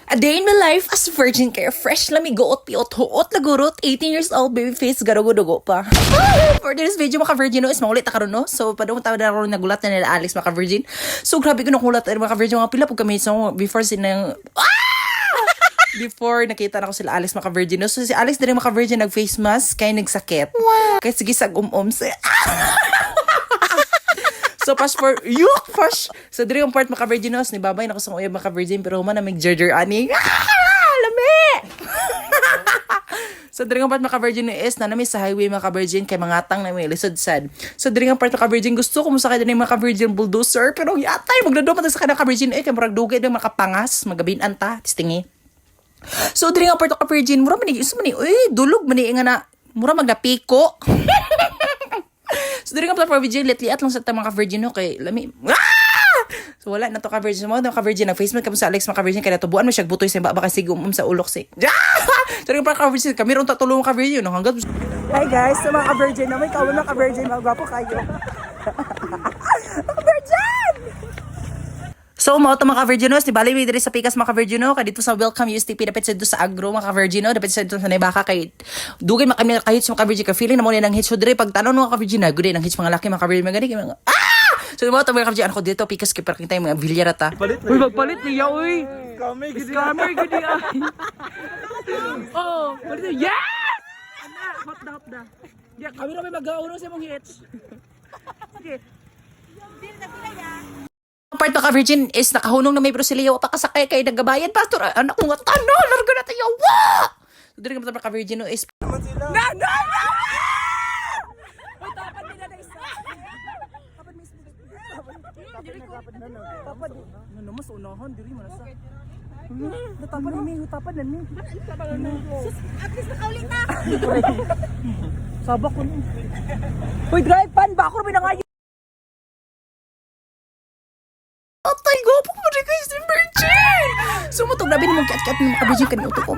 A day in my life as virgin kaya fresh lami goot piot huot lagurot 18 years old baby face garugo-dugo pa. For this video maka virgin no is maulit ta karon no. So padung tawo na ron nagulat na nila Alex maka virgin. So grabe ko nakulat maka virgin mga pila pug kami so before sinang before nakita na ko sila Alex maka virgin no. So si Alex diri maka virgin nag face mask kay nagsakit. Wow. Kay sige sag sa So, pas for, So, diri yung part maka-virginos, ni babay na ko sa uyab maka-virgin, pero human na may jerjer ani. Lami! So, diri yung part maka-virgin is, na namin sa highway maka-virgin, kay mga tang na may lisod sad. So, diri yung part maka-virgin, gusto ko musakay din yung maka-virgin bulldozer, pero yatay, magdaduman sa kanang maka-virgin, kay marag dugay din makapangas, magabinan ta, tistingi. So, diri yung part maka-virgin, mura mani, dulog mani, nga na, mura magdapiko. So, diri nga pala for virgin, liat lang sa mga virgin no, kay lami. So, wala na to ka-virgin mo. Ka-virgin, nag-Facebook ka mo sa Alex, mga-virgin, kaya natubuan mo siya, butoy sa baka sige sa ulok si. So, diri nga pala ka-virgin, kami ron tatulong ka-virgin, no, hanggang. Hi guys, sa mga ka-virgin, na may kawan na ka-virgin, magwapo kayo. Ka-virgin! So, mga mga ka-virginos, di bali, may diri sa Pikas mga ka-virgino, kaya dito sa Welcome USTP, dapat sa dito sa Agro, mga ka-virgino, dapat sa dito sa Naibaka, kay dugay makami kahit sa mga ka-virgin, ka feeling na mo ng hits, so diri, pag tanong mga ka-virgin, na good ng hits mga laki, mga ka-virgin, mga gani, mga So, mga ka-virgin, ako dito, Pikas, kaya parang tayo mga bilyara ta. Uy, magpalit niya, uy! Scammer, gani, ay! Oh, palit niya, yes! Hop na. Yeah, kami na may mag-auro sa mong hits. Sige. Part na ka-virgin is nakahunong na may brusiliyo pa kasakay kay nagabayan pastor anak ko nga tanong largo na tayo wa so diri ka ka-virgin no is na oy tapan mi na isa tapan mi tapan no mas unahan diri man sa tapan mi tapan nan mi at least nakaulit na sabak ko ni oy drive pan ba ako binangayo Atay, gopo mo rin kayo si Virgin! So, matog nabi namang cat-cat ng maka-virgin ka niyo ko.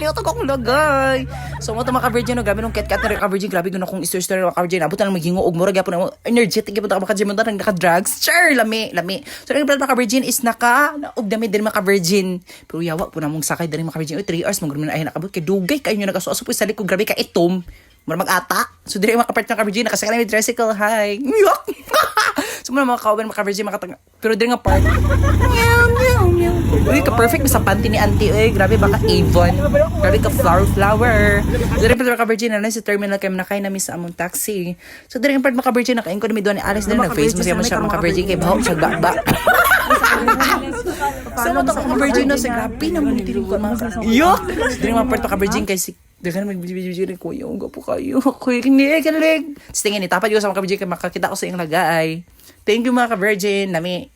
Liotog akong lagay! So, matog maka-virgin no, grabe nung cat-cat na rin maka-virgin, grabe ko na kung istor-story ng maka-virgin. Abutan lang maghingo, og mura, gapo na energetic, gapo na maka-virgin mo na naka-drugs. Sure, lami. So, yung maka-virgin is og dami din maka-virgin. Pero yawa po na mong sakay din maka-virgin. 3 hours, mag-rumin na ay nakabot. Kaya dugay kayo nyo nagkasuaso po sa likod, grabe ka itom. Mura mag-ata. So, diri makapart ng ka-virgin, nakasakay na may tricycle, hi. So, muna mga kauban maka-virgin, pero diri nga part. Uy, ka-perfect sa panty ni auntie. Uy, grabe baka Avon. Grabe ka flower. Diri pa maka-virgin na sa terminal kay nakay namin sa among taxi. So, diri nga part maka-virgin, nakain ko na may doon ni Alex diri nag-face mo siya maka-virgin kay bahok siya ba. So, mo to maka-virgin no, sa grabe naman diri ko mga. Yok! Diri nga part maka-virgin kay si Dagan mag-video ko yung gapo kayo. Kinig. Tingin ni tapad ko sa mga ka-virgin kay makakita ko sa iyong lagay. Thank you mga ka-virgin. Nami